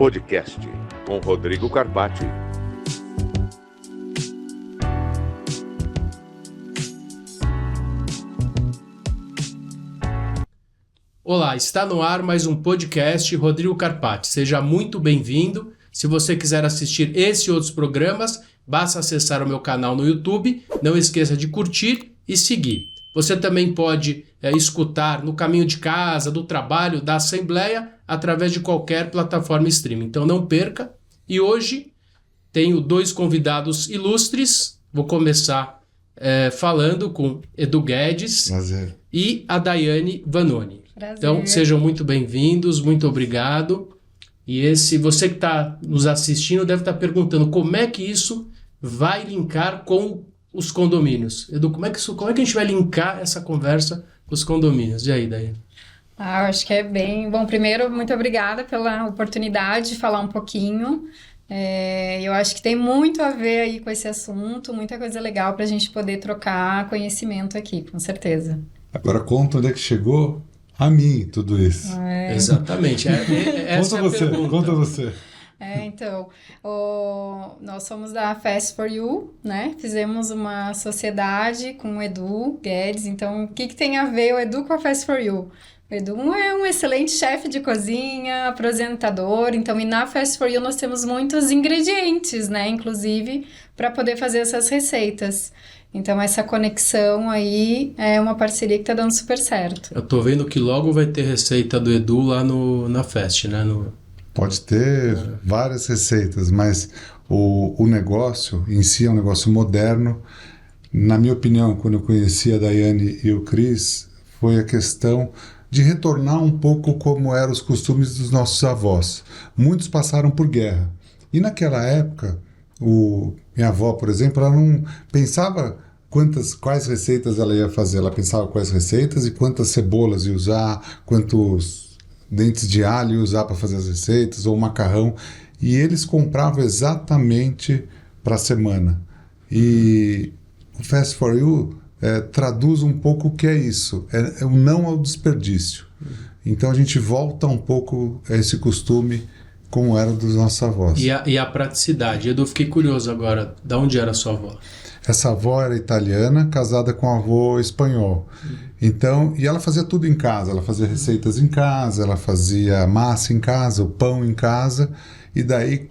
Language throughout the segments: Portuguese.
Podcast com Rodrigo Carpati. Olá, está no ar mais um podcast Rodrigo Carpati. Seja muito bem-vindo. Se você quiser assistir esse e outros programas, basta acessar o meu canal no YouTube. Não esqueça de curtir e seguir. Você também pode escutar no caminho de casa, do trabalho, da assembleia, através de qualquer plataforma streaming. Então não perca. E hoje tenho dois convidados ilustres. Vou começar falando com Edu Guedes. Prazer. E a Daiane Vanoni. Prazer. Então sejam muito bem-vindos, muito obrigado. E você que está nos assistindo deve estar perguntando como é que isso vai linkar com os condomínios. Edu, como é que a gente vai linkar essa conversa com os condomínios? E aí, Daiane? Eu acho que é bem... Bom, primeiro, muito obrigada pela oportunidade de falar um pouquinho. Eu acho que tem muito a ver aí com esse assunto, muita coisa legal para a gente poder trocar conhecimento aqui, com certeza. Agora conta onde é que chegou a mim tudo isso. Exatamente. Essa Conta é a pergunta. Conta você. Então, nós somos da Fast for You, né? Fizemos uma sociedade com o Edu Guedes. Então, o que tem a ver o Edu com a Fast for You? O Edu é um excelente chefe de cozinha, apresentador. Então, e na Fast for You nós temos muitos ingredientes, né? Inclusive, para poder fazer essas receitas. Então, essa conexão aí é uma parceria que está dando super certo. Eu tô vendo que logo vai ter receita do Edu lá na Fest, né? Pode ter várias receitas, mas o negócio em si é um negócio moderno. Na minha opinião, quando eu conheci a Daiane e o Cris, foi a questão de retornar um pouco como eram os costumes dos nossos avós. Muitos passaram por guerra. E naquela época, minha avó, por exemplo, ela não pensava quais receitas ela ia fazer. Ela pensava quais receitas e quantas cebolas ia usar, quantos dentes de alho ia usar para fazer as receitas, ou macarrão. E eles compravam exatamente para a semana. E o Fast for You traduz um pouco o que é isso. É o não ao desperdício. Então a gente volta um pouco a esse costume como era dos nossos avós. E a praticidade. Edu, fiquei curioso agora. De onde era a sua avó? Essa avó era italiana, casada com um avô espanhol. Então, e ela fazia tudo em casa. Ela fazia receitas em casa, ela fazia massa em casa, o pão em casa. E daí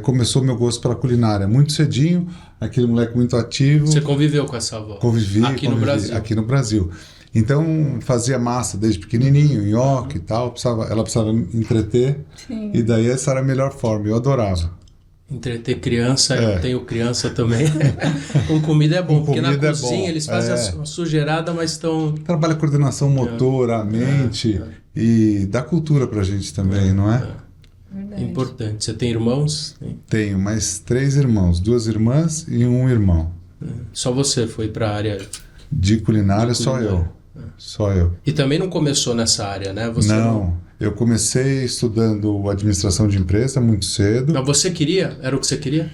começou meu gosto pela culinária. Muito cedinho, aquele moleque muito ativo. Você conviveu com essa avó? Convivi no Brasil? Aqui no Brasil. Então, fazia massa desde pequenininho, nhoque e tal. Ela precisava entreter. Sim. E daí essa era a melhor forma. Eu adorava. Entreter criança, eu tenho criança também. Com comida é bom, porque na cozinha eles fazem a sujeirada, mas estão... Trabalha a coordenação motora, a mente e dá cultura pra gente também, não é? Verdade. Importante. Você tem irmãos? Tenho, mais 3 irmãos, 2 irmãs e um irmão. Só você foi pra área... De culinária, só eu. Só eu. E também não começou nessa área, né? Não, eu comecei estudando administração de empresa muito cedo. Mas você queria? Era o que você queria?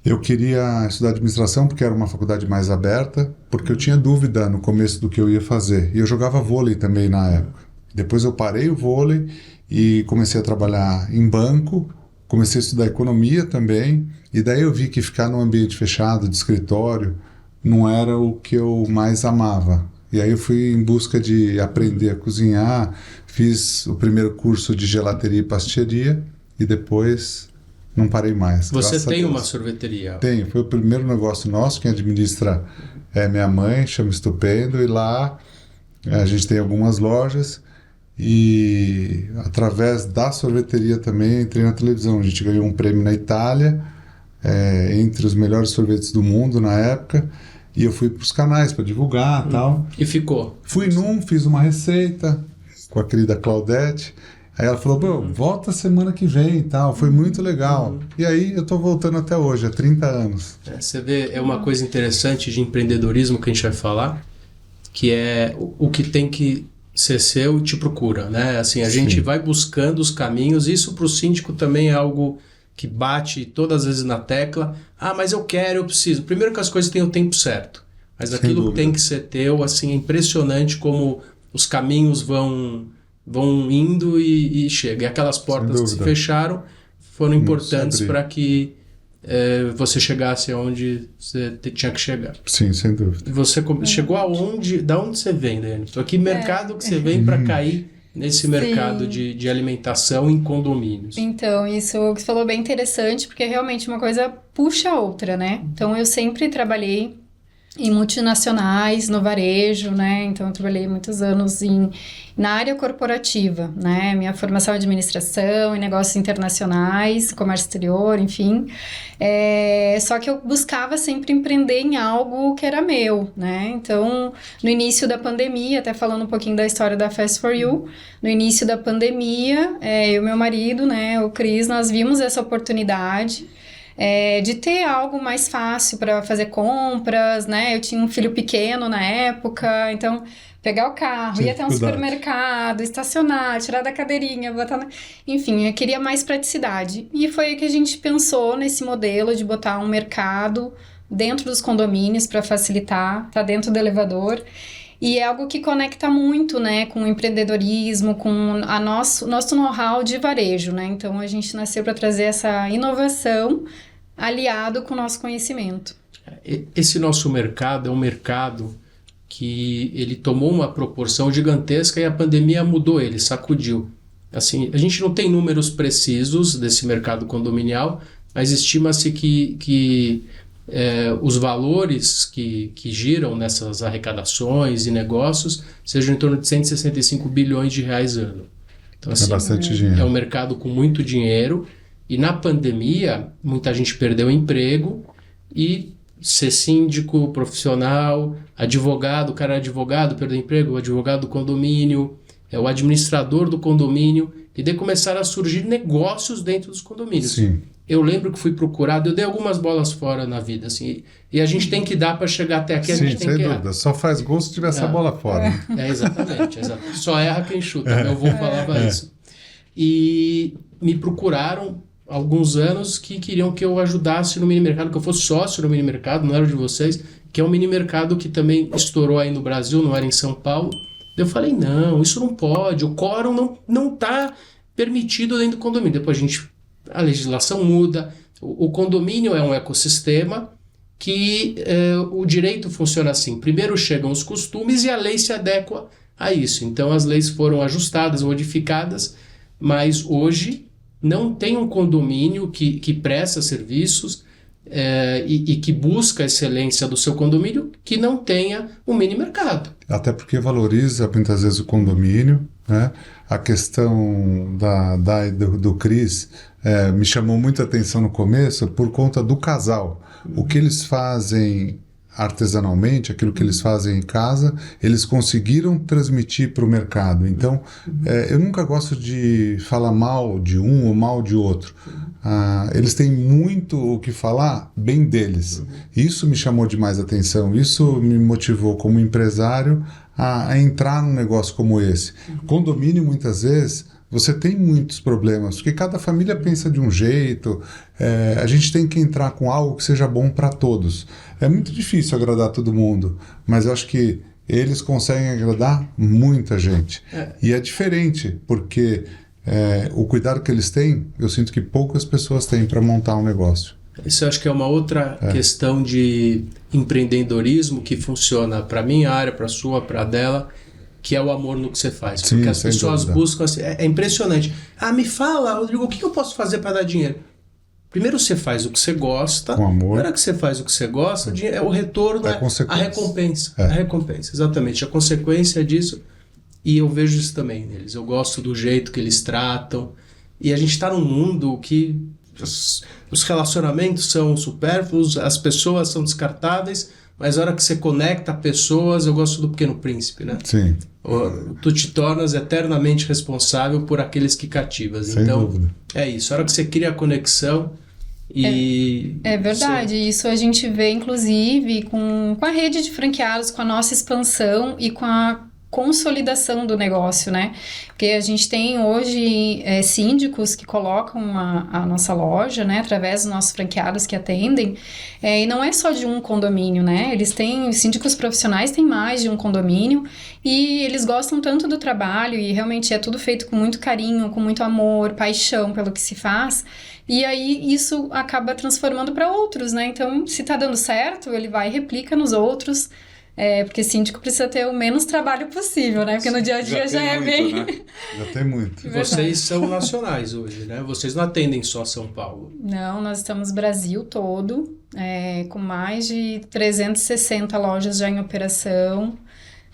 Eu queria estudar administração porque era uma faculdade mais aberta, porque eu tinha dúvida no começo do que eu ia fazer. E eu jogava vôlei também na época. Depois eu parei o vôlei e comecei a trabalhar em banco, comecei a estudar economia também, e daí eu vi que ficar num ambiente fechado, de escritório, não era o que eu mais amava. E aí eu fui em busca de aprender a cozinhar, fiz o primeiro curso de gelateria e pasticceria e depois não parei mais. Você tem uma sorveteria? Tenho, foi o primeiro negócio nosso, quem administra é minha mãe, chama Estupendo, e lá a gente tem algumas lojas e através da sorveteria também entrei na televisão. A gente ganhou um prêmio na Itália, entre os melhores sorvetes do mundo na época. E eu fui para os canais para divulgar e tal. E ficou? Fiz uma receita com a querida Claudete. Aí ela falou, volta semana que vem e tal. Foi muito legal. E aí eu estou voltando até hoje, há 30 anos. Você vê, é uma coisa interessante de empreendedorismo que a gente vai falar, que é o que tem que ser seu te procura, né? Assim, a gente vai buscando os caminhos. Isso para o síndico também é algo que bate todas as vezes na tecla. Mas eu quero, eu preciso. Primeiro que as coisas têm o tempo certo. Mas aquilo tem que ser teu, assim, é impressionante como os caminhos vão vão indo e chega. E aquelas portas que se fecharam foram importantes para que você chegasse aonde você tinha que chegar. Sim, sem dúvida. Você chegou aonde? Da onde você vem, Daiane? Que mercado que você vem para cair nesse mercado de alimentação em condomínios? Então, isso que você falou é bem interessante, porque realmente uma coisa puxa a outra, né? Então, eu sempre trabalhei em multinacionais, no varejo, né? Então, eu trabalhei muitos anos na área corporativa, né? Minha formação é administração, em negócios internacionais, comércio exterior, enfim. Só que eu buscava sempre empreender em algo que era meu, né? Então, no início da pandemia, até falando um pouquinho da história da Fast For You, no início da pandemia, eu e meu marido, né, o Cris, nós vimos essa oportunidade de ter algo mais fácil para fazer compras, né? Eu tinha um filho pequeno na época, então pegar o carro, ir até um supermercado, estacionar, tirar da cadeirinha, botar enfim, eu queria mais praticidade. E foi aí que a gente pensou nesse modelo de botar um mercado dentro dos condomínios para facilitar, tá dentro do elevador. E é algo que conecta muito, né, com o empreendedorismo, com nosso know-how de varejo, né? Então, a gente nasceu para trazer essa inovação aliado com o nosso conhecimento. Esse nosso mercado é um mercado que ele tomou uma proporção gigantesca e a pandemia mudou ele, sacudiu. Assim, a gente não tem números precisos desse mercado condominial, mas estima-se que os valores que giram nessas arrecadações e negócios sejam em torno de 165 bilhões de reais ano. Então, assim, bastante dinheiro. É um mercado com muito dinheiro e na pandemia muita gente perdeu o emprego e ser síndico, profissional, advogado, o cara é advogado, perdeu o emprego, o advogado do condomínio, o administrador do condomínio, e daí começaram a surgir negócios dentro dos condomínios. Sim. Eu lembro que fui procurado, eu dei algumas bolas fora na vida, assim, e a gente tem que dar para chegar até aqui, a gente tem sem que dúvida. Só faz gol se tiver essa bola fora. Exatamente. Só erra quem chuta, meu avô falava isso. E me procuraram há alguns anos que queriam que eu ajudasse no mini mercado, que eu fosse sócio no mini mercado, não era de vocês, que é um mini mercado que também estourou aí no Brasil, não era em São Paulo. Eu falei, não, isso não pode, o quórum não está permitido dentro do condomínio. Depois a legislação muda, o condomínio é um ecossistema que o direito funciona assim. Primeiro chegam os costumes e a lei se adequa a isso. Então as leis foram ajustadas, modificadas, mas hoje não tem um condomínio que presta serviços e que busca a excelência do seu condomínio que não tenha um mini mercado. Até porque valoriza muitas vezes o condomínio, né? A questão do Cris me chamou muita atenção no começo por conta do casal. O que eles fazem artesanalmente, aquilo que eles fazem em casa, eles conseguiram transmitir para o mercado. Então, eu nunca gosto de falar mal de um ou mal de outro. Eles têm muito o que falar bem deles. Isso me chamou demais a atenção, isso me motivou como empresário a entrar num negócio como esse. Condomínio, muitas vezes, você tem muitos problemas, porque cada família pensa de um jeito, a gente tem que entrar com algo que seja bom para todos. É muito difícil agradar todo mundo, mas eu acho que eles conseguem agradar muita gente. E é diferente, porque o cuidado que eles têm, eu sinto que poucas pessoas têm para montar um negócio. Isso eu acho que é uma outra questão de empreendedorismo que funciona para a minha área, para a sua, para a dela, que é o amor no que você faz. Sim, porque as pessoas dúvida. buscam assim, é impressionante. Me fala, Rodrigo, o que eu posso fazer para dar dinheiro? Primeiro você faz o que você gosta. Com amor. Na hora que você faz o que você gosta, o retorno a recompensa. A recompensa, exatamente. A consequência disso. E eu vejo isso também neles. Eu gosto do jeito que eles tratam. E a gente está num mundo que os relacionamentos são supérfluos, as pessoas são descartáveis, mas a hora que você conecta pessoas, eu gosto do Pequeno Príncipe, né? Sim. Tu te tornas eternamente responsável por aqueles que cativas. Sem então, dúvida. É isso. A hora que você cria a conexão e... É verdade. Isso a gente vê, inclusive, com a rede de franqueados, com a nossa expansão e com a consolidação do negócio, né? Porque a gente tem hoje síndicos que colocam a nossa loja, né? Através dos nossos franqueados que atendem, e não é só de um condomínio, né? Eles têm, síndicos profissionais têm mais de um condomínio e eles gostam tanto do trabalho e realmente é tudo feito com muito carinho, com muito amor, paixão pelo que se faz. E aí isso acaba transformando para outros, né? Então, se tá dando certo, ele vai e replica nos outros. Porque síndico precisa ter o menos trabalho possível, né? Porque no dia a dia já é muito, bem... né? Já tem muito. E vocês são nacionais hoje, né? Vocês não atendem só São Paulo. Não, nós estamos Brasil todo, com mais de 360 lojas já em operação,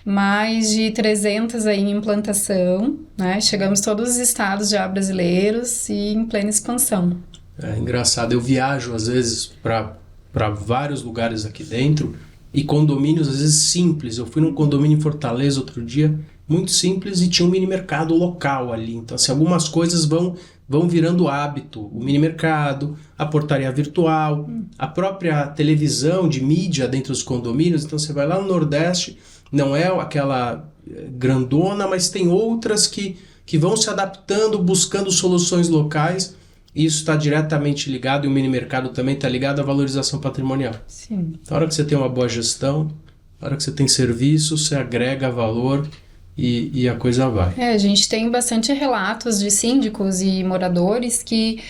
mais de 300 aí em implantação, né? Chegamos todos os estados já brasileiros e em plena expansão. É engraçado, eu viajo às vezes para vários lugares aqui dentro e condomínios às vezes simples. Eu fui num condomínio em Fortaleza outro dia, muito simples, e tinha um mini mercado local ali. Então, assim, algumas coisas vão virando hábito. O mini mercado, a portaria virtual, a própria televisão de mídia dentro dos condomínios. Então, você vai lá no Nordeste, não é aquela grandona, mas tem outras que vão se adaptando, buscando soluções locais. Isso está diretamente ligado, e o mini mercado também está ligado à valorização patrimonial. Sim. Na hora que você tem uma boa gestão, na hora que você tem serviço, você agrega valor e a coisa vai. A gente tem bastante relatos de síndicos e moradores que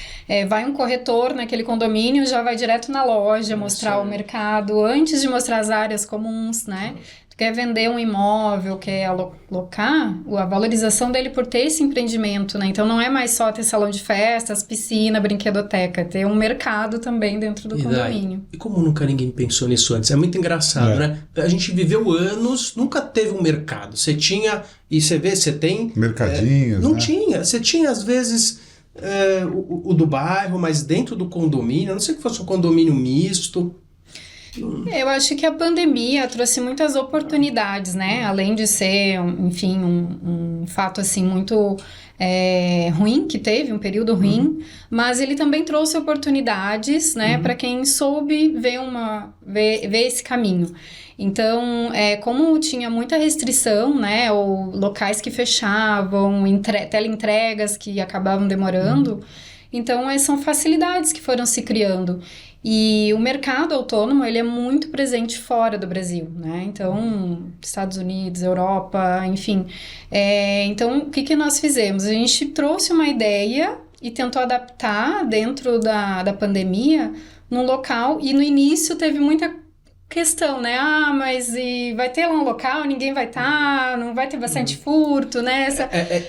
vai um corretor naquele condomínio, já vai direto na loja mostrar o mercado, antes de mostrar as áreas comuns, né? Quer vender um imóvel, quer alocar, a valorização dele por ter esse empreendimento, né? Então não é mais só ter salão de festas, piscina, brinquedoteca, ter um mercado também dentro do condomínio. E como nunca ninguém pensou nisso antes? É muito engraçado, né? A gente viveu anos, nunca teve um mercado. Você tinha, e você vê, você tem... Mercadinhos, não né? tinha. Você tinha, às vezes, o do bairro, mas dentro do condomínio, a não ser que fosse um condomínio misto. Eu acho que a pandemia trouxe muitas oportunidades, né? Além de ser, enfim, um fato assim muito ruim que teve, um período ruim, mas ele também trouxe oportunidades, né? Para quem soube ver esse caminho. Então, como tinha muita restrição, né? Ou locais que fechavam, teleentregas que acabavam demorando, então são facilidades que foram se criando. E o mercado autônomo, ele é muito presente fora do Brasil, né? Então, Estados Unidos, Europa, enfim. Então, o que nós fizemos? A gente trouxe uma ideia e tentou adaptar dentro da pandemia num local, e no início teve muita questão, né? Mas vai ter lá um local, ninguém vai estar, não vai ter bastante furto, né?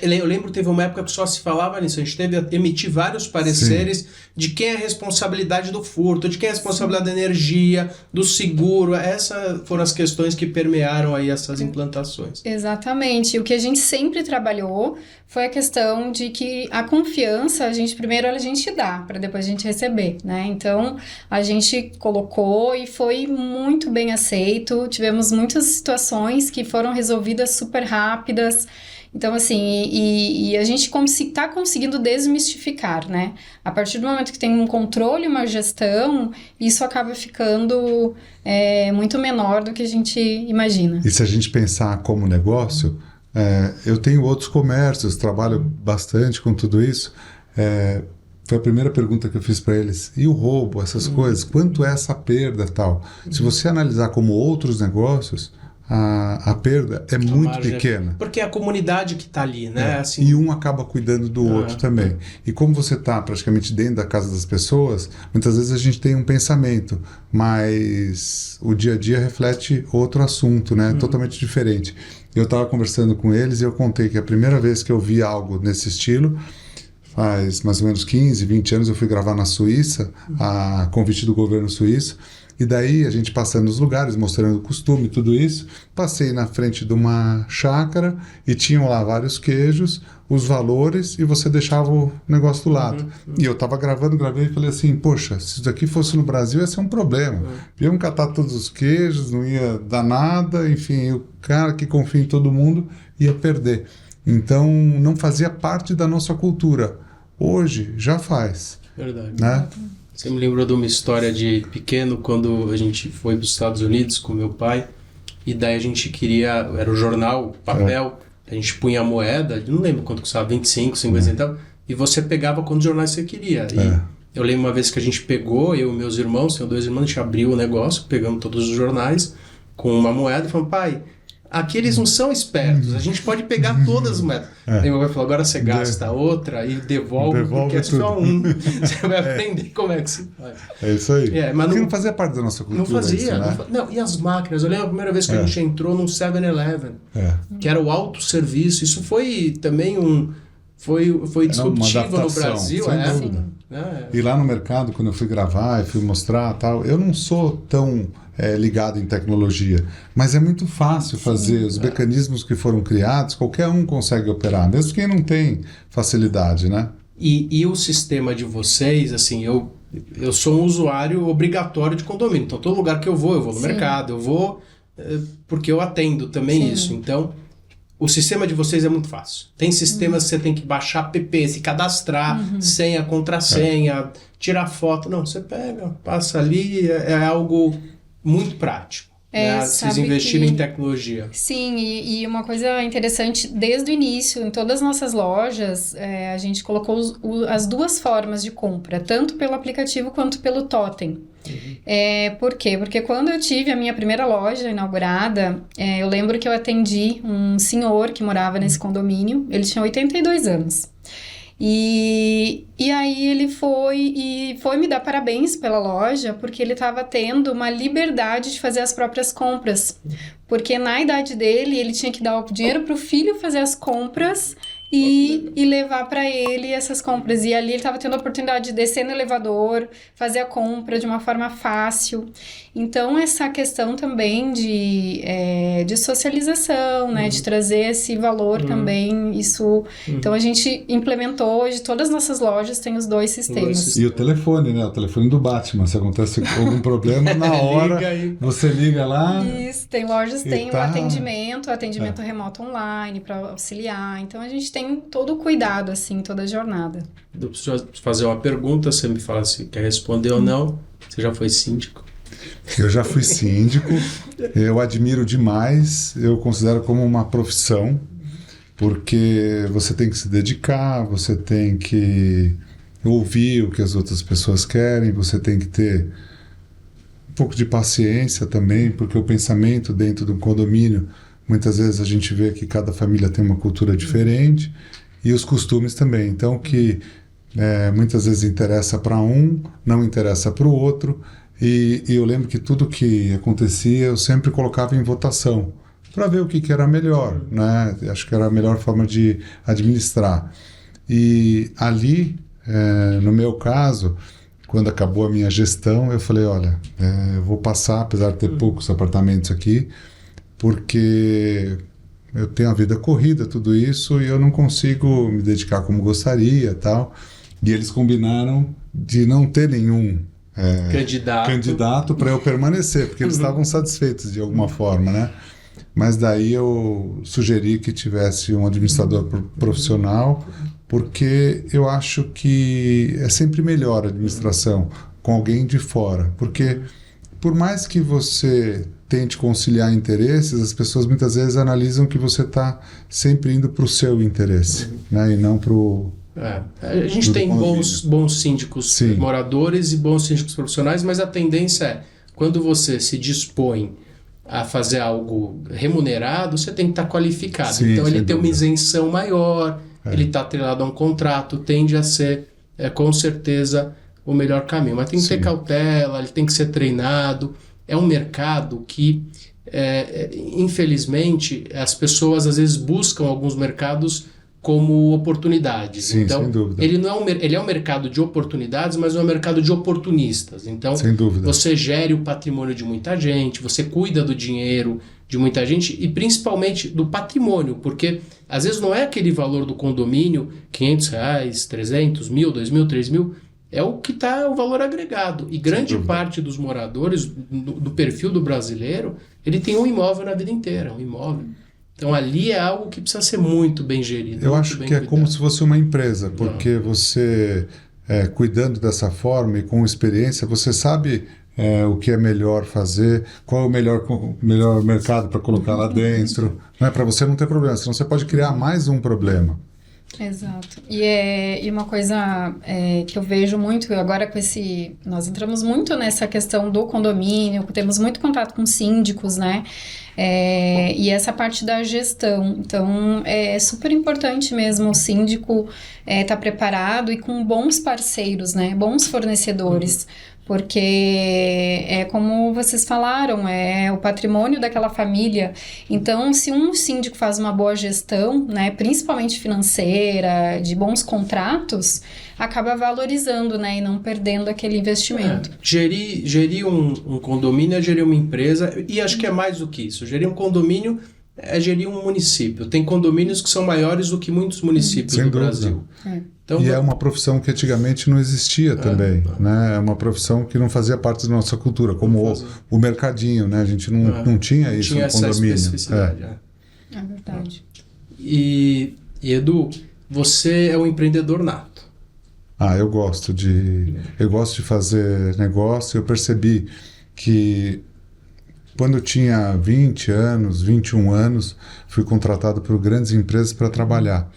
Eu lembro que teve uma época que só se falava nisso, a gente teve a emitir vários pareceres de quem é a responsabilidade do furto, de quem é a responsabilidade da energia, do seguro. Essas foram as questões que permearam aí essas implantações. Exatamente. O que a gente sempre trabalhou foi a questão de que a confiança, primeiro a gente dá, para depois a gente receber, né? Então, a gente colocou e foi muito bem aceito. Tivemos muitas situações que foram resolvidas super rápidas. Então, assim, e a gente está conseguindo desmistificar, né? A partir do momento que tem um controle, uma gestão, isso acaba ficando muito menor do que a gente imagina. E se a gente pensar como negócio, eu tenho outros comércios, trabalho bastante com tudo isso. Foi a primeira pergunta que eu fiz para eles. E o roubo, essas coisas? Quanto é essa perda e tal? Se você analisar como outros negócios, a perda é muito pequena. Porque é a comunidade que está ali, né? Assim... E um acaba cuidando do outro também. E como você está praticamente dentro da casa das pessoas, muitas vezes a gente tem um pensamento, mas o dia a dia reflete outro assunto, né? Totalmente diferente. Eu estava conversando com eles e eu contei que a primeira vez que eu vi algo nesse estilo, faz mais ou menos 15, 20 anos, eu fui gravar na Suíça, a convite do governo suíço. E daí, a gente passando nos lugares, mostrando o costume, tudo isso, passei na frente de uma chácara e tinham lá vários queijos, os valores, e você deixava o negócio do lado. E eu tava gravei e falei assim, poxa, se isso daqui fosse no Brasil, ia ser um problema. Iam catar todos os queijos, não ia dar nada, enfim, o cara que confia em todo mundo ia perder. Então, não fazia parte da nossa cultura. Hoje, já faz. Verdade. Né? Você me lembrou de uma história de pequeno, quando a gente foi para os Estados Unidos com meu pai, e daí a gente queria, era o jornal, papel, a gente punha a moeda, não lembro quanto custava, 25, 50 centavos, e você pegava quantos jornais você queria. E eu lembro uma vez que a gente pegou, eu e meus irmãos, tenho 2 irmãos, a gente abriu o negócio, pegamos todos os jornais com uma moeda e falamos, pai, aqui eles não são espertos, a gente pode pegar todas as moedas. Aí meu pai falou, agora você gasta outra e devolve porque é só um. Você vai aprender como é que se faz. É isso aí. Mas porque não fazia parte da nossa cultura. Não fazia. Isso, né? Não, e as máquinas? Eu lembro a primeira vez que a gente entrou num 7-Eleven, que era o autosserviço. Isso foi também foi disruptivo no Brasil. Sem dúvida. E lá no mercado, quando eu fui gravar, eu fui mostrar tal, eu não sou tão ligado em tecnologia, mas é muito fácil fazer os mecanismos que foram criados, qualquer um consegue operar, mesmo quem não tem facilidade, né? E o sistema de vocês, assim, eu sou um usuário obrigatório de condomínio, então todo lugar que eu vou no mercado, eu vou porque eu atendo também isso, então o sistema de vocês é muito fácil. Tem sistemas que você tem que baixar app, se cadastrar, senha, contrassenha, tirar foto. Não, você pega, passa ali, é algo muito prático. Vocês investiram em tecnologia. Sim, e uma coisa interessante, desde o início, em todas as nossas lojas, a gente colocou as 2 formas de compra, tanto pelo aplicativo quanto pelo Totem. Por quê? Porque quando eu tive a minha primeira loja inaugurada, eu lembro que eu atendi um senhor que morava nesse condomínio, ele tinha 82 anos. E aí ele foi me dar parabéns pela loja, porque ele estava tendo uma liberdade de fazer as próprias compras. Porque na idade dele, ele tinha que dar o dinheiro para o filho fazer as compras e levar para ele essas compras. E ali ele estava tendo a oportunidade de descer no elevador, fazer a compra de uma forma fácil. Então, essa questão também de socialização, né? De trazer esse valor também, isso... Então, a gente implementou hoje, todas as nossas lojas têm os 2 sistemas. E o telefone, né? O telefone do Batman. Se acontece algum problema, na hora você liga lá... Isso, tem lojas, tem o atendimento remoto online para auxiliar. Então, a gente tem todo o cuidado, assim, toda a jornada. Eu preciso fazer uma pergunta, você me fala se quer responder ou não. Você já foi síndico? Eu já fui síndico, eu admiro demais, eu considero como uma profissão, porque você tem que se dedicar, você tem que ouvir o que as outras pessoas querem, você tem que ter um pouco de paciência também, porque o pensamento dentro de um condomínio, muitas vezes a gente vê que cada família tem uma cultura diferente e os costumes também, então o que muitas vezes interessa para um, não interessa para o outro. E eu lembro que tudo que acontecia eu sempre colocava em votação para ver o que era melhor, né? Acho que era a melhor forma de administrar. E ali, no meu caso, quando acabou a minha gestão, eu falei, olha, eu vou passar, apesar de ter poucos apartamentos aqui, porque eu tenho a vida corrida, tudo isso, e eu não consigo me dedicar como gostaria, tal. E eles combinaram de não ter nenhum candidato para eu permanecer, porque eles estavam satisfeitos de alguma forma, né? Mas daí eu sugeri que tivesse um administrador profissional, porque eu acho que é sempre melhor a administração com alguém de fora, porque por mais que você tente conciliar interesses, as pessoas muitas vezes analisam que você está sempre indo para o seu interesse, né? E não para o... A gente tem bons síndicos moradores e bons síndicos profissionais, mas a tendência é, quando você se dispõe a fazer algo remunerado, você tem que estar qualificado. Sim, então ele tem dúvida. uma isenção maior, ele está atrelado a um contrato, tende a ser, com certeza, o melhor caminho. Mas tem que ter cautela, ele tem que ser treinado. É um mercado que, infelizmente, as pessoas às vezes buscam alguns mercados como oportunidades. Sim, então, sem dúvida. ele é um mercado de oportunidades, mas não é um mercado de oportunistas. Então, sem dúvida. Você gere o patrimônio de muita gente, você cuida do dinheiro de muita gente e principalmente do patrimônio, porque às vezes não é aquele valor do condomínio, R$500, 300, 1.000, 2.000, 3.000, é o que está o valor agregado. E grande parte dos moradores, do perfil do brasileiro, ele tem um imóvel na vida inteira, um imóvel. Então ali é algo que precisa ser muito bem gerido. Eu acho que é como se fosse uma empresa, porque você, cuidando dessa forma e com experiência, você sabe o que é melhor fazer, qual é o melhor mercado para colocar lá dentro, né? Para você não ter problema, senão você pode criar mais um problema. Exato. E uma coisa que eu vejo muito agora nós entramos muito nessa questão do condomínio, temos muito contato com síndicos, né? E essa parte da gestão. Então, é super importante mesmo o síndico estar preparado e com bons parceiros, né? Bons fornecedores. Porque é como vocês falaram, é o patrimônio daquela família. Então, se um síndico faz uma boa gestão, né, principalmente financeira, de bons contratos, acaba valorizando, né, e não perdendo aquele investimento. Gerir um condomínio é gerir uma empresa, e acho que é mais do que isso. Gerir um condomínio é gerir um município. Tem condomínios que são maiores do que muitos municípios do Brasil. Então, e é uma profissão que antigamente não existia também, né? É uma profissão que não fazia parte da nossa cultura, como o mercadinho, né? A gente não tinha isso no condomínio. É verdade. E Edu, você é um empreendedor nato. Eu gosto de fazer negócio. Eu percebi que quando eu tinha 20 anos, 21 anos, fui contratado por grandes empresas para trabalhar.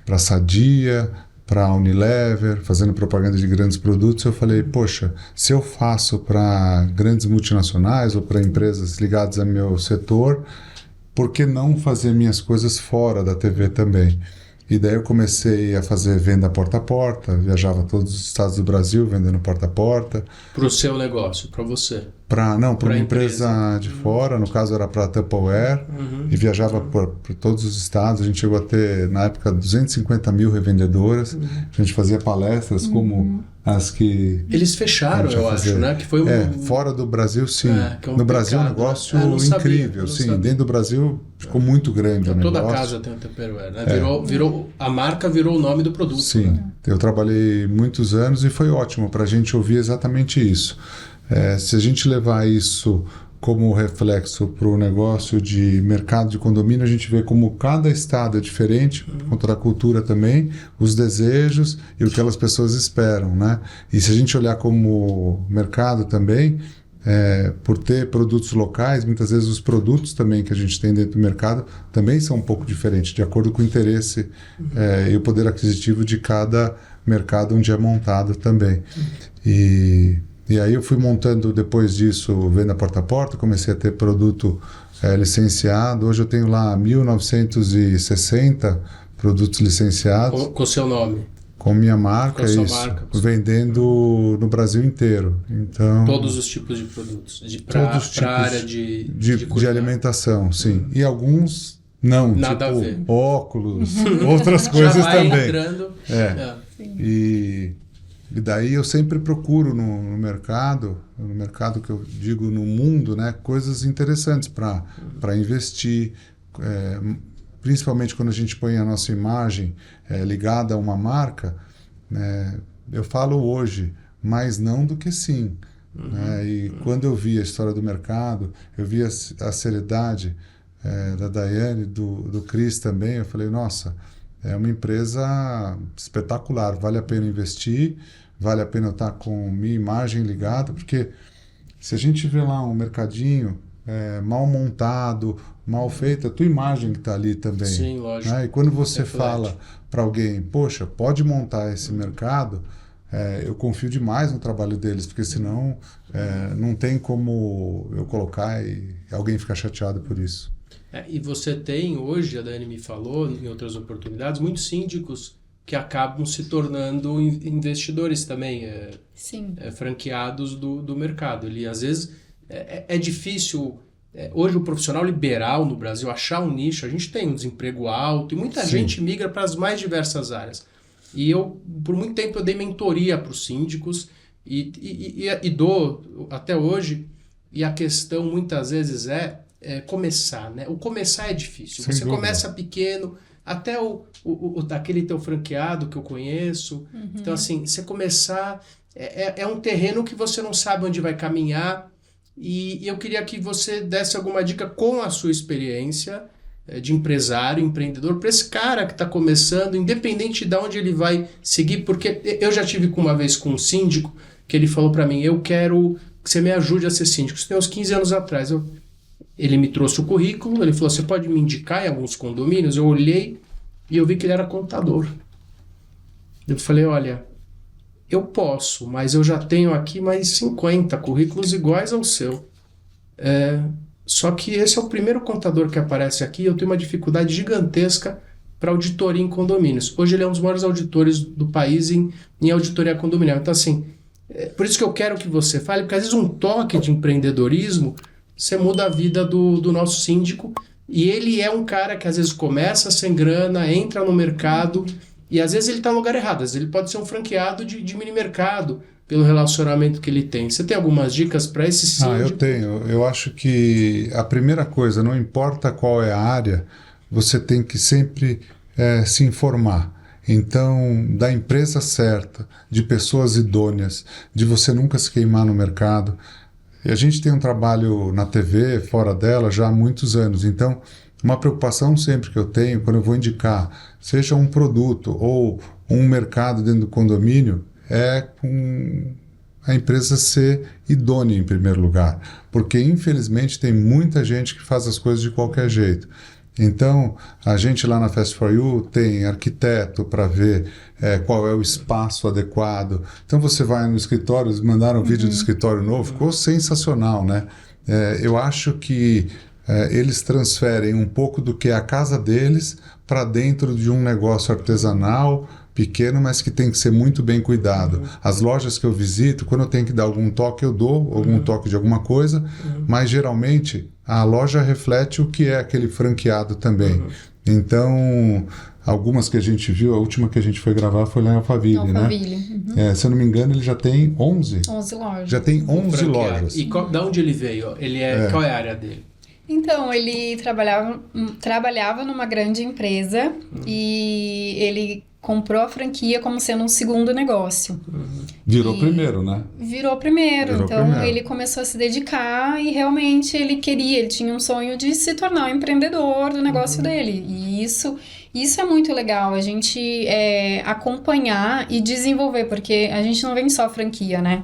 Para a Sadia, para a Unilever, fazendo propaganda de grandes produtos. Eu falei, poxa, se eu faço para grandes multinacionais ou para empresas ligadas ao meu setor, por que não fazer minhas coisas fora da TV também? E daí eu comecei a fazer venda porta a porta, viajava todos os estados do Brasil vendendo porta a porta. Para o seu negócio, para você? Para uma empresa de fora, no caso era para a Tupperware, e viajava por todos os estados. A gente chegou a ter, na época, 250 mil revendedoras. A gente fazia palestras como as que... Eles fecharam, eu acho, né? Que foi fora do Brasil, sim. No Brasil é um negócio incrível, sim. Dentro do Brasil ficou muito grande o negócio. Toda casa tem um Tupperware, né? A marca virou o nome do produto. Sim, né? Eu trabalhei muitos anos e foi ótimo para a gente ouvir exatamente isso. Se a gente levar isso como reflexo para o negócio de mercado de condomínio, a gente vê como cada estado é diferente, por conta da cultura também, os desejos e o que aquelas pessoas esperam, né? E se a gente olhar como mercado também, por ter produtos locais, muitas vezes os produtos também que a gente tem dentro do mercado também são um pouco diferentes, de acordo com o interesse e o poder aquisitivo de cada mercado onde é montado também. E aí eu fui montando, depois disso, venda porta a porta, comecei a ter produto licenciado. Hoje eu tenho lá 1.960 produtos licenciados. Com o seu nome? Com minha marca, vendendo no Brasil inteiro. Então, todos os tipos de produtos? Para a área de alimentação, sim. E alguns não, nada tipo a ver. Óculos, outras coisas já vai também. Entrando. E daí eu sempre procuro no mercado que eu digo no mundo, né, coisas interessantes para investir, principalmente quando a gente põe a nossa imagem ligada a uma marca. Eu falo hoje, mais não do que sim. Né? E quando eu vi a história do mercado, eu vi a seriedade da Daiane, do Cris também, eu falei, nossa, é uma empresa espetacular, vale a pena investir, vale a pena eu estar com minha imagem ligada, porque se a gente vê lá um mercadinho mal montado, mal feito, a tua imagem que está ali também. Sim, lógico. Né? E quando você fala para alguém, poxa, pode montar esse mercado, eu confio demais no trabalho deles, porque senão não tem como eu colocar e alguém ficar chateado por isso. E você tem hoje, a Dani me falou em outras oportunidades, muitos síndicos que acabam se tornando investidores também, franqueados do mercado. Ele, às vezes, é difícil, hoje o profissional liberal no Brasil, achar um nicho. A gente tem um desemprego alto e muita gente migra para as mais diversas áreas. E eu, por muito tempo, eu dei mentoria para os síndicos e dou até hoje, e a questão muitas vezes começar, né? O começar é difícil. Você começa pequeno, até daquele teu franqueado que eu conheço. Então, assim, você começar... É um terreno que você não sabe onde vai caminhar. E eu queria que você desse alguma dica com a sua experiência de empresário, empreendedor, para esse cara que está começando, independente de onde ele vai seguir. Porque eu já tive uma vez com um síndico que ele falou para mim, eu quero que você me ajude a ser síndico. Isso tem uns 15 anos atrás. Ele me trouxe o currículo, ele falou, você pode me indicar em alguns condomínios? Eu olhei e eu vi que ele era contador. Eu falei, olha, eu posso, mas eu já tenho aqui mais 50 currículos iguais ao seu. Só que esse é o primeiro contador que aparece aqui, eu tenho uma dificuldade gigantesca para auditoria em condomínios. Hoje ele é um dos maiores auditores do país em auditoria condominial. Então, assim, por isso que eu quero que você fale, porque às vezes um toque de empreendedorismo, você muda a vida do nosso síndico, e ele é um cara que às vezes começa sem grana, entra no mercado, e às vezes ele está no lugar errado, às vezes ele pode ser um franqueado de mini mercado, pelo relacionamento que ele tem. Você tem algumas dicas para esse síndico? Eu tenho. Eu acho que a primeira coisa, não importa qual é a área, você tem que sempre se informar. Então, da empresa certa, de pessoas idôneas, de você nunca se queimar no mercado. E a gente tem um trabalho na TV, fora dela, já há muitos anos. Então, uma preocupação sempre que eu tenho, quando eu vou indicar, seja um produto ou um mercado dentro do condomínio, é com a empresa ser idônea em primeiro lugar, porque infelizmente tem muita gente que faz as coisas de qualquer jeito. Então, a gente lá na Fast For You tem arquiteto para ver qual é o espaço adequado. Então, você vai no escritório, eles mandaram um vídeo do escritório novo, ficou sensacional, né? Eu acho que eles transferem um pouco do que é a casa deles para dentro de um negócio artesanal, pequeno, mas que tem que ser muito bem cuidado. As lojas que eu visito, quando eu tenho que dar algum toque, eu dou algum toque de alguma coisa, mas geralmente a loja reflete o que é aquele franqueado também. Então, algumas que a gente viu, a última que a gente foi gravar foi lá em Alphaville, né? Se eu não me engano, ele já tem 11. 11 lojas. Já tem 11 lojas. E da onde ele veio? Qual é a área dele? Então, ele trabalhava numa grande empresa e ele comprou a franquia como sendo um segundo negócio. Virou primeiro, né? Virou primeiro. Ele começou a se dedicar e realmente ele tinha um sonho de se tornar um empreendedor do negócio dele. E isso é muito legal, a gente acompanhar e desenvolver, porque a gente não vende só franquia, né?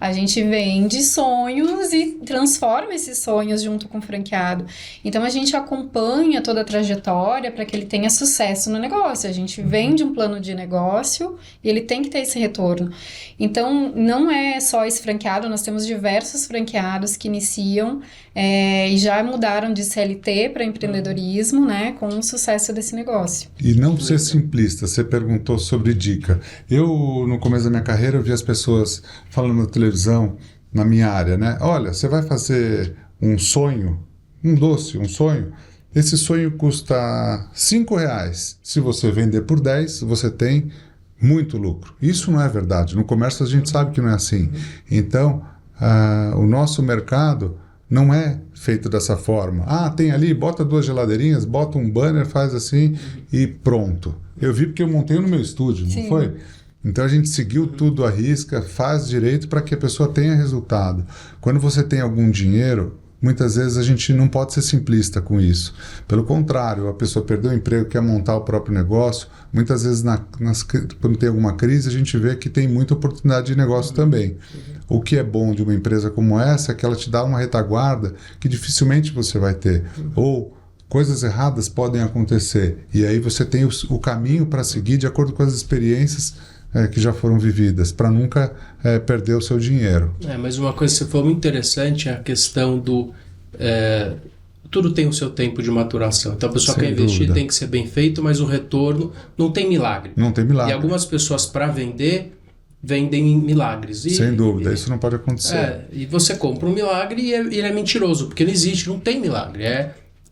A gente vende sonhos e transforma esses sonhos junto com o franqueado. Então, a gente acompanha toda a trajetória para que ele tenha sucesso no negócio. A gente vende um plano de negócio e ele tem que ter esse retorno. Então, não é só esse franqueado, nós temos diversos franqueados que iniciam e já mudaram de CLT para empreendedorismo, né, com o sucesso desse negócio. E não ser simplista, você perguntou sobre dica. Eu, no começo da minha carreira, eu vi as pessoas falando na televisão, na minha área, né? Olha, você vai fazer um sonho, um doce, um sonho. Esse sonho custa R$5. Se você vender por 10, você tem muito lucro. Isso não é verdade. No comércio a gente sabe que não é assim. Então, o nosso mercado não é feito dessa forma. Tem ali, bota 2 geladeirinhas, bota um banner, faz assim e pronto. Eu vi porque eu montei no meu estúdio, não foi? Então a gente seguiu tudo à risca, faz direito para que a pessoa tenha resultado. Quando você tem algum dinheiro, muitas vezes a gente não pode ser simplista com isso. Pelo contrário, a pessoa perdeu o emprego, quer montar o próprio negócio. Muitas vezes, quando tem alguma crise, a gente vê que tem muita oportunidade de negócio também. O que é bom de uma empresa como essa é que ela te dá uma retaguarda que dificilmente você vai ter. Ou coisas erradas podem acontecer. E aí você tem o caminho para seguir de acordo com as experiências que já foram vividas, para nunca perder o seu dinheiro. Mas uma coisa que você falou muito interessante é a questão do... tudo tem o seu tempo de maturação. Então a pessoa que quer investir tem que ser bem feito, mas o retorno não tem milagre. Não tem milagre. E algumas pessoas, para vender, vendem milagres. Sem dúvida, isso não pode acontecer. E você compra um milagre e ele é mentiroso, porque não existe, não tem milagre.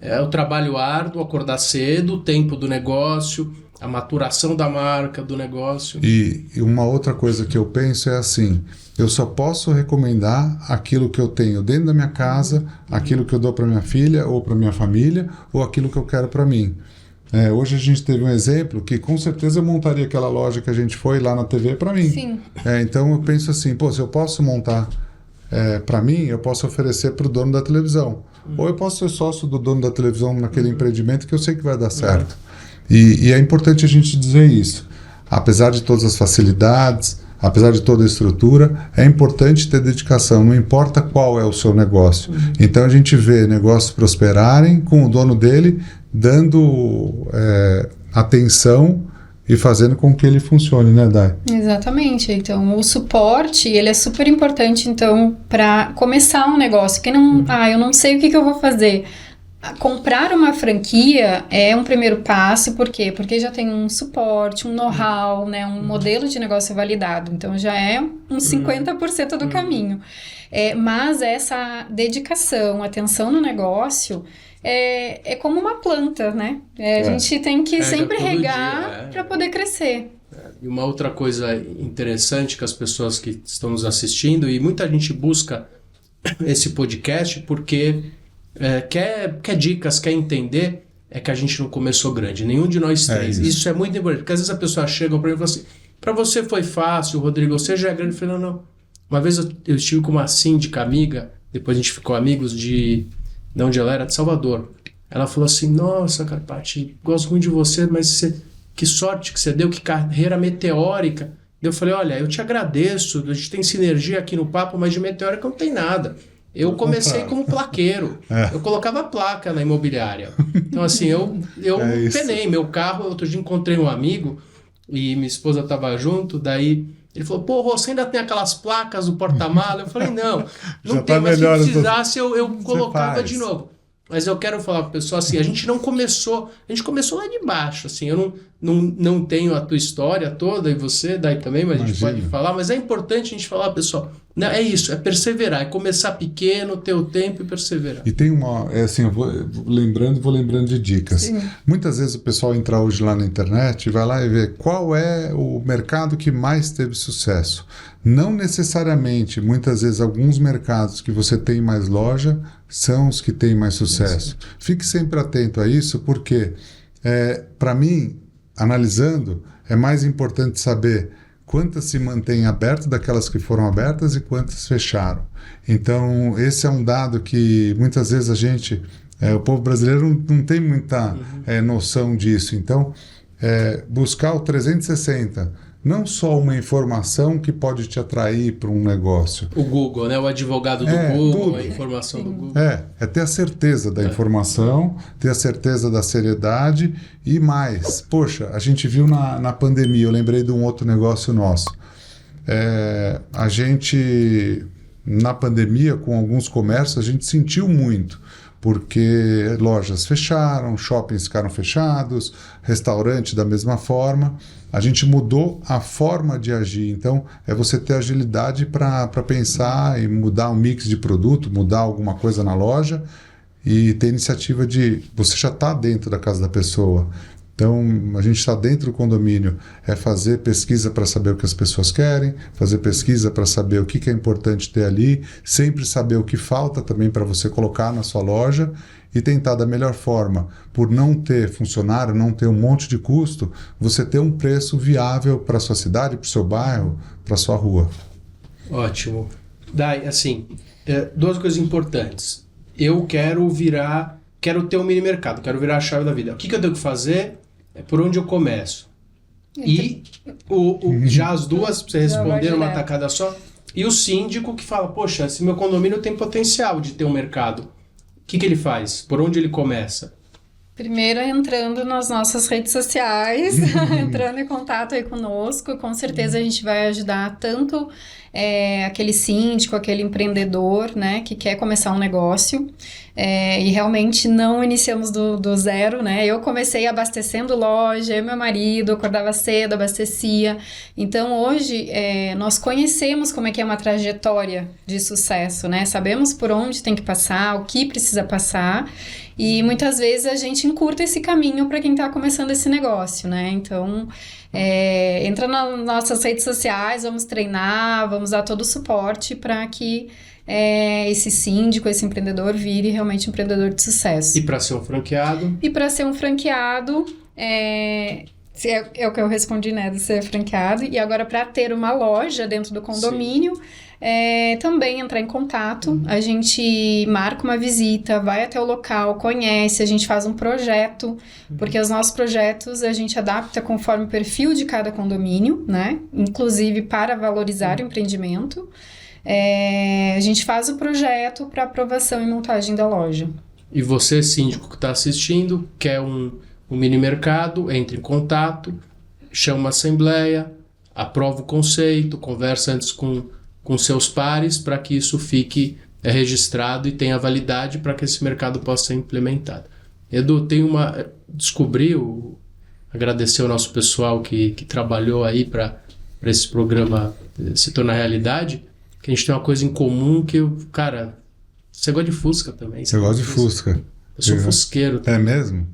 É o trabalho árduo, acordar cedo, o tempo do negócio, a maturação da marca, do negócio. E uma outra coisa que eu penso é assim, eu só posso recomendar aquilo que eu tenho dentro da minha casa, aquilo que eu dou para minha filha ou para minha família, ou aquilo que eu quero para mim. Hoje a gente teve um exemplo que com certeza eu montaria aquela loja que a gente foi lá na TV para mim. Sim. Então eu penso assim, se eu posso montar para mim, eu posso oferecer para o dono da televisão. Ou eu posso ser sócio do dono da televisão naquele empreendimento que eu sei que vai dar certo. E é importante a gente dizer isso. Apesar de todas as facilidades, apesar de toda a estrutura, é importante ter dedicação, não importa qual é o seu negócio. Então a gente vê negócios prosperarem com o dono dele dando atenção e fazendo com que ele funcione, né, Dai? Exatamente. Então, o suporte, ele é super importante, então, para começar um negócio. Quem não, eu não sei o que eu vou fazer. Comprar uma franquia é um primeiro passo, por quê? Porque já tem um suporte, um know-how, né, um modelo de negócio validado. Então, já é uns 50% do caminho. Mas essa dedicação, atenção no negócio... É como uma planta, né? A gente tem que sempre regar para poder crescer. E uma outra coisa interessante que as pessoas que estão nos assistindo, e muita gente busca esse podcast porque quer dicas, quer entender, é que a gente não começou grande, nenhum de nós três. Isso é muito importante, porque às vezes a pessoa chega para mim e fala assim, para você foi fácil, Rodrigo, você já é grande. Eu falei, não. Uma vez eu estive com uma síndica amiga, depois a gente ficou amigos de onde ela era, de Salvador. Ela falou assim, nossa, Carpati, gosto muito de você, mas que sorte que você deu, que carreira meteórica. Eu falei, olha, eu te agradeço, a gente tem sinergia aqui no papo, mas de meteórica não tem nada. Eu comecei como plaqueiro. Eu colocava placa na imobiliária. Então, assim, eu penei meu carro. Outro dia encontrei um amigo e minha esposa estava junto, daí... Ele falou, pô, você ainda tem aquelas placas do porta-mala? Eu falei, não tem, mas se precisasse eu colocava de novo. Mas eu quero falar para o pessoal assim, a gente começou lá de baixo, assim, eu não tenho a tua história toda, e você, daí também, mas a gente pode falar, mas é importante a gente falar, pessoal, não, é isso, é perseverar, é começar pequeno, ter o tempo e perseverar. E tem eu vou lembrando de dicas. Sim. Muitas vezes o pessoal entra hoje lá na internet e vai lá e vê qual é o mercado que mais teve sucesso. Não necessariamente, muitas vezes, alguns mercados que você tem mais loja são os que têm mais sucesso. Fique sempre atento a isso, porque, para mim, analisando, é mais importante saber quantas se mantêm abertas daquelas que foram abertas e quantas fecharam. Então, esse é um dado que muitas vezes o povo brasileiro não tem muita noção disso. Então, buscar o 360, não só uma informação que pode te atrair para um negócio. O Google, né? O advogado do Google, a informação do Google. É ter a certeza da informação, ter a certeza da seriedade e mais. Poxa, a gente viu na pandemia, eu lembrei de um outro negócio nosso. A gente, na pandemia, com alguns comércios, a gente sentiu muito, porque lojas fecharam, shoppings ficaram fechados, restaurante da mesma forma. A gente mudou a forma de agir. Então, é você ter agilidade para pensar e mudar um mix de produto, mudar alguma coisa na loja e ter iniciativa de... Você já está dentro da casa da pessoa. Então, a gente está dentro do condomínio. É fazer pesquisa para saber o que as pessoas querem, fazer pesquisa para saber o que é importante ter ali, sempre saber o que falta também para você colocar na sua loja e tentar da melhor forma, por não ter funcionário, não ter um monte de custo, você ter um preço viável para a sua cidade, para o seu bairro, para a sua rua. Ótimo. Dai, assim, duas coisas importantes. Eu quero ter um mini mercado, quero virar a chave da vida. O que eu tenho que fazer? Por onde eu começo? E já as duas, para você responder numa tacada só, e o síndico que fala, poxa, esse meu condomínio tem potencial de ter um mercado. O que ele faz? Por onde ele começa? Primeiro entrando nas nossas redes sociais, entrando em contato aí conosco, com certeza a gente vai ajudar tanto aquele síndico, aquele empreendedor, né, que quer começar um negócio, e realmente não iniciamos do zero, né, eu comecei abastecendo loja, eu e meu marido, acordava cedo, abastecia, então hoje nós conhecemos como é que é uma trajetória de sucesso, né, sabemos por onde tem que passar, o que precisa passar, e muitas vezes a gente encurta esse caminho para quem está começando esse negócio, né? Então, entra nas nossas redes sociais, vamos treinar, vamos dar todo o suporte para que esse síndico, esse empreendedor vire realmente um empreendedor de sucesso. E para ser um franqueado? E para ser um franqueado, é o que eu respondi, né? De ser franqueado. E agora, para ter uma loja dentro do condomínio... Sim. também entrar em contato. A gente marca uma visita, vai até o local, conhece, a gente faz um projeto, porque os nossos projetos a gente adapta conforme o perfil de cada condomínio, né? Inclusive para valorizar o empreendimento. A gente faz o projeto para aprovação e montagem da loja. E você, síndico que está assistindo, quer um mini mercado, entre em contato, chama uma assembleia, aprova o conceito, conversa antes com seus pares para que isso fique registrado e tenha validade para que esse mercado possa ser implementado. Edu, agradecer ao nosso pessoal que trabalhou aí para esse programa se tornar realidade, que a gente tem uma coisa em comum que você gosta de Fusca também. Eu gosto de Fusca. Eu sou fusqueiro também. É mesmo?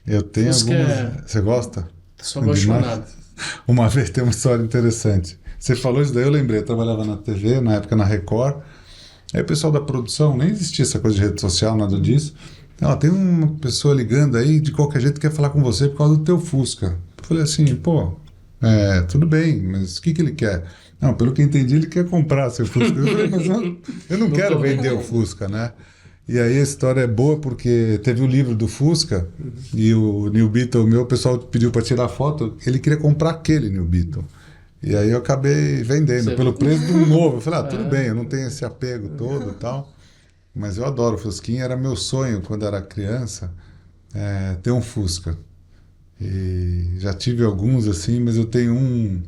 Eu tenho Fusca algumas... Você gosta? Sou apaixonado. Uma vez tem uma história interessante. Você falou isso daí, eu lembrei. Eu trabalhava na TV, na época na Record. Aí o pessoal da produção, nem existia essa coisa de rede social, nada disso. Tem uma pessoa ligando aí, de qualquer jeito quer falar com você por causa do teu Fusca. Eu falei assim, tudo bem, mas o que ele quer? Não, pelo que eu entendi, ele quer comprar seu Fusca. Eu falei, mas eu não quero vender o Fusca, né? E aí a história é boa porque teve o livro do Fusca e o New Beetle meu, o pessoal pediu para tirar foto, ele queria comprar aquele New Beetle. E aí eu acabei vendendo pelo preço de um novo. Eu falei, tudo bem, eu não tenho esse apego todo e tal, mas eu adoro o Fusquinha, era meu sonho quando era criança, ter um Fusca. E já tive alguns assim, mas eu tenho um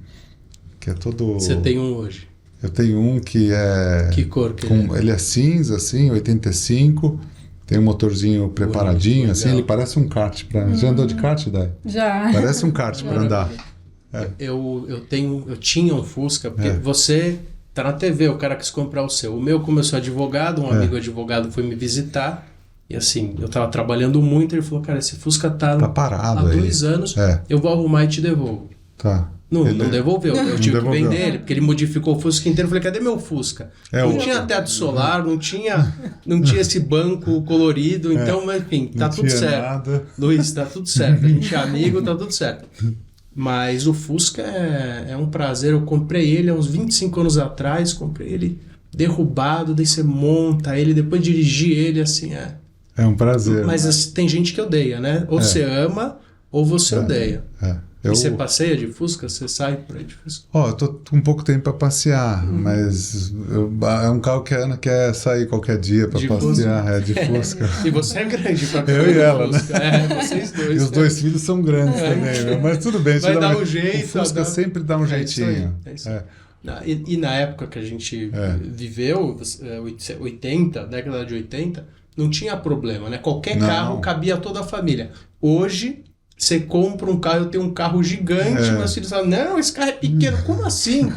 que é todo... Você tem um hoje? Eu tenho um que é... Que cor que Ele é cinza, assim, 85. Tem um motorzinho preparadinho, assim. Ele parece um kart. Já andou de kart, Dai? Já. Parece um kart para andar. Eu tinha um Fusca, porque você tá na TV, o cara quis comprar o seu. O meu, como eu sou advogado, um amigo advogado foi me visitar. E assim, eu tava trabalhando muito. Ele falou, cara, esse Fusca tá parado há aí. 2 anos. Eu vou arrumar e te devolvo. Tá. Não devolveu. Eu tive que vender ele, porque ele modificou o Fusca inteiro. Eu falei, cadê meu Fusca? Não tinha teto solar, não tinha esse banco colorido. Então, enfim, tá tudo certo. Nada. Luiz, tá tudo certo. A gente é amigo, tá tudo certo. Mas o Fusca é um prazer. Eu comprei ele há uns 25 anos atrás. Comprei ele derrubado, daí você monta ele, depois dirigir ele, assim, É um prazer. Mas assim, tem gente que odeia, né? Ou você ama, ou você odeia. E você passeia de Fusca? Você sai por aí de Fusca? Eu tô com pouco tempo para passear, mas é um carro que a Ana quer sair qualquer dia para passear, de Fusca. E você é grande para Eu e ela, Fusca. Né? Vocês dois. E os 2 filhos são grandes também, mas tudo bem. Vai dar um jeito. O Fusca sempre dá um jeitinho. Isso aí. E na época que a gente viveu, 80, década de 80, não tinha problema, né? Qualquer carro cabia a toda a família. Hoje... Você compra um carro, eu tenho um carro gigante, meus filhos falam, não, esse carro é pequeno, como assim?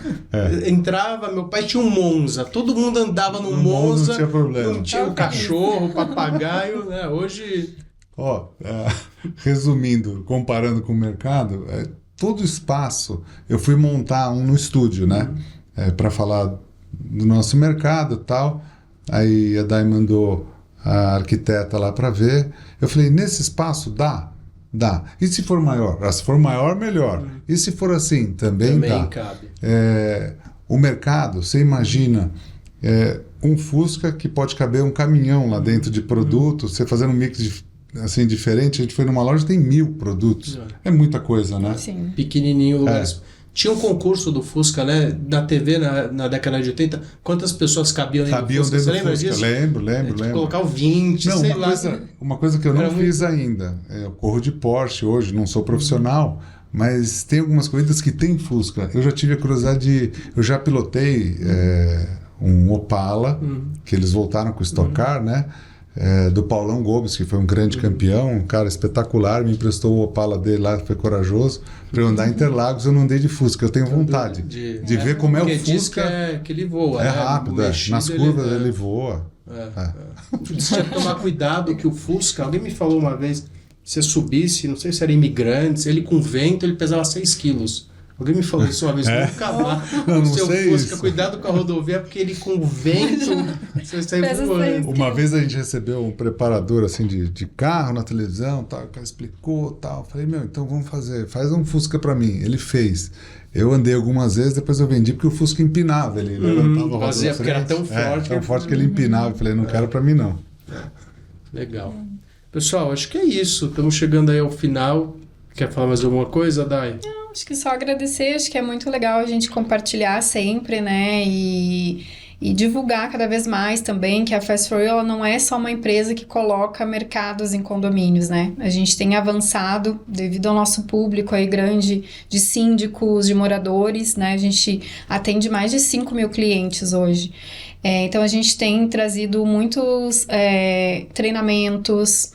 Entrava, meu pai tinha um Monza, todo mundo andava no Monza, não tinha problema. Não tinha o cachorro, o papagaio, né? Hoje... Resumindo, comparando com o mercado, todo espaço, eu fui montar um no estúdio, né? Para falar do nosso mercado e tal, aí a Dai mandou a arquiteta lá para ver, eu falei, nesse espaço dá? Dá. E se for maior? Se for maior, melhor. E se for assim, também dá. Cabe. O mercado, você imagina um Fusca que pode caber um caminhão lá dentro de produtos, você fazendo um mix assim, diferente. A gente foi numa loja tem 1000 produtos. É muita coisa, né? Sim. Pequenininho, lugares. Tinha um concurso do Fusca, né? Na TV, na década de 80. Quantas pessoas cabiam dentro do Fusca? Você lembra disso? Lembro. Colocar o 20, sei lá. Uma coisa que eu não fiz ainda. Eu corro de Porsche hoje, não sou profissional, mas tem algumas corridas que tem Fusca. Eu já tive a curiosidade eu já pilotei um Opala, que eles voltaram com o Stock Car, né? Do Paulão Gomes, que foi um grande campeão, um cara espetacular, me emprestou o Opala dele lá, foi corajoso, para eu andar em Interlagos. Eu não andei de Fusca, eu tenho vontade de ver como é o Fusca. Que ele voa, é rápido, nas curvas ele voa. Você tinha que tomar cuidado que o Fusca, alguém me falou uma vez, se você subisse, não sei se era Imigrantes, ele com vento, ele pesava 6 quilos. Alguém me falou isso uma vez, nunca vá Não o seu sei Fusca, isso. cuidado com a rodovia, porque ele com o vento, você sai Pesa voando. Uma vez a gente recebeu um preparador assim de carro na televisão, tal, o cara explicou, tal. Falei, então vamos faz um Fusca para mim. Ele fez. Eu andei algumas vezes, depois eu vendi porque o Fusca empinava, ele levantava a roda fazia da porque era frente. tão forte que ele empinava. Eu falei, não quero para mim não. Legal. Pessoal, acho que é isso. Estamos chegando aí ao final. Quer falar mais alguma coisa, Dai? Acho que só agradecer, acho que é muito legal a gente compartilhar sempre, né, e divulgar cada vez mais também que a Fast For You ela não é só uma empresa que coloca mercados em condomínios, né, a gente tem avançado devido ao nosso público aí grande de síndicos, de moradores, né, a gente atende mais de 5 mil clientes hoje. Então a gente tem trazido muitos treinamentos,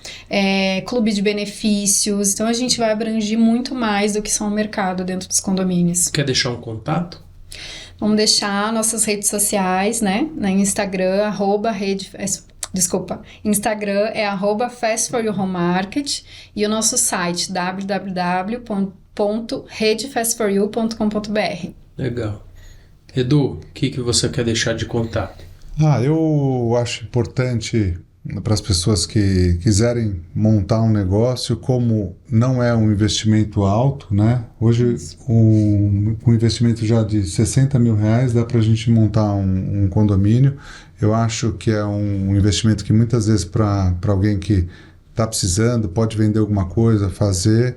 clube de benefícios, então a gente vai abranger muito mais do que só o mercado dentro dos condomínios. Quer deixar um contato? Vamos deixar nossas redes sociais, né? Na Instagram, Instagram é @fast4youhomemarket e o nosso site www.redefastforyou.com.br. Legal. Edu, o que você quer deixar de contato? Eu acho importante para as pessoas que quiserem montar um negócio, como não é um investimento alto, né? Hoje, um investimento já de R$60 mil dá para a gente montar um condomínio. Eu acho que é um investimento que muitas vezes para alguém que está precisando, pode vender alguma coisa, fazer,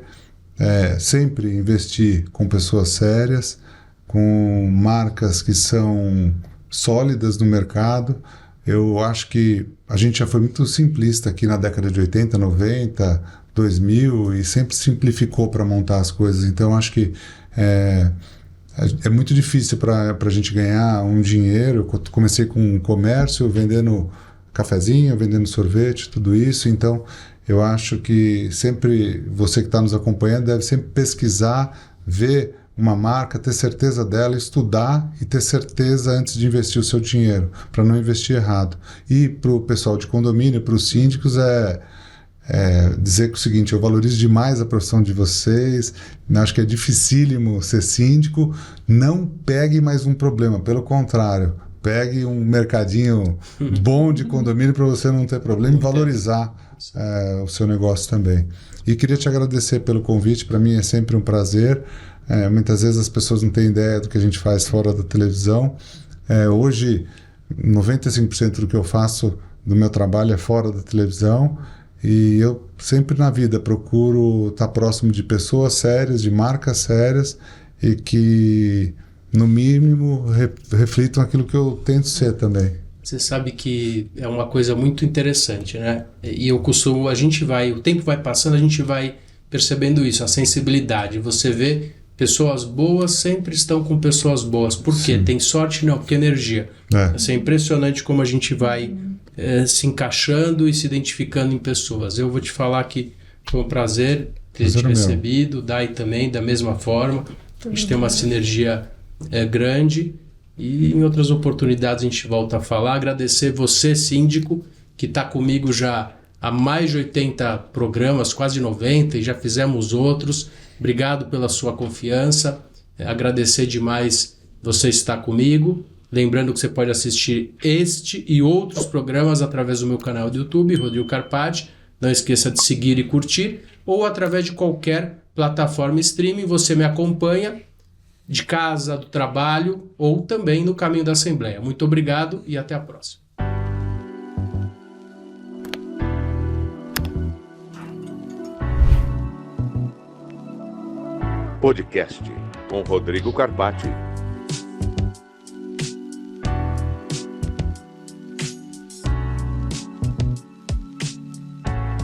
sempre investir com pessoas sérias, com marcas que são sólidas no mercado. Eu acho que a gente já foi muito simplista aqui na década de 80, 90, 2000 e sempre simplificou para montar as coisas. Então, acho que é muito difícil para a gente ganhar um dinheiro. Eu comecei com um comércio, vendendo cafezinho, vendendo sorvete, tudo isso. Então, eu acho que sempre você que está nos acompanhando deve sempre pesquisar, ver uma marca, ter certeza dela, estudar e ter certeza antes de investir o seu dinheiro, para não investir errado. E para o pessoal de condomínio, para os síndicos, dizer que o seguinte, eu valorizo demais a profissão de vocês, acho que é dificílimo ser síndico, não pegue mais um problema, pelo contrário, pegue um mercadinho bom de condomínio para você não ter problema e valorizar o seu negócio também. E queria te agradecer pelo convite, para mim é sempre um prazer. Muitas vezes as pessoas não têm ideia do que a gente faz fora da televisão. Hoje, 95% do que eu faço do meu trabalho é fora da televisão e eu sempre na vida procuro estar próximo de pessoas sérias, de marcas sérias e que, no mínimo, reflitam aquilo que eu tento ser também. Você sabe que é uma coisa muito interessante, né? E eu costumo, o tempo vai passando, a gente vai percebendo isso, a sensibilidade. Você vê pessoas boas sempre estão com pessoas boas. Por quê? Tem sorte? Não, porque energia. É impressionante como a gente vai se encaixando e se identificando em pessoas. Eu vou te falar que foi um prazer ter te recebido, Dai também, da mesma forma. A gente tem uma sinergia grande e em outras oportunidades a gente volta a falar. Agradecer você, síndico, que está comigo já há mais de 80 programas, quase 90, e já fizemos outros. Obrigado pela sua confiança, agradecer demais você estar comigo. Lembrando que você pode assistir este e outros programas através do meu canal do YouTube, Rodrigo Carpati. Não esqueça de seguir e curtir, ou através de qualquer plataforma streaming. Você me acompanha de casa, do trabalho, ou também no caminho da Assembleia. Muito obrigado e até a próxima. Podcast com Rodrigo Carpati.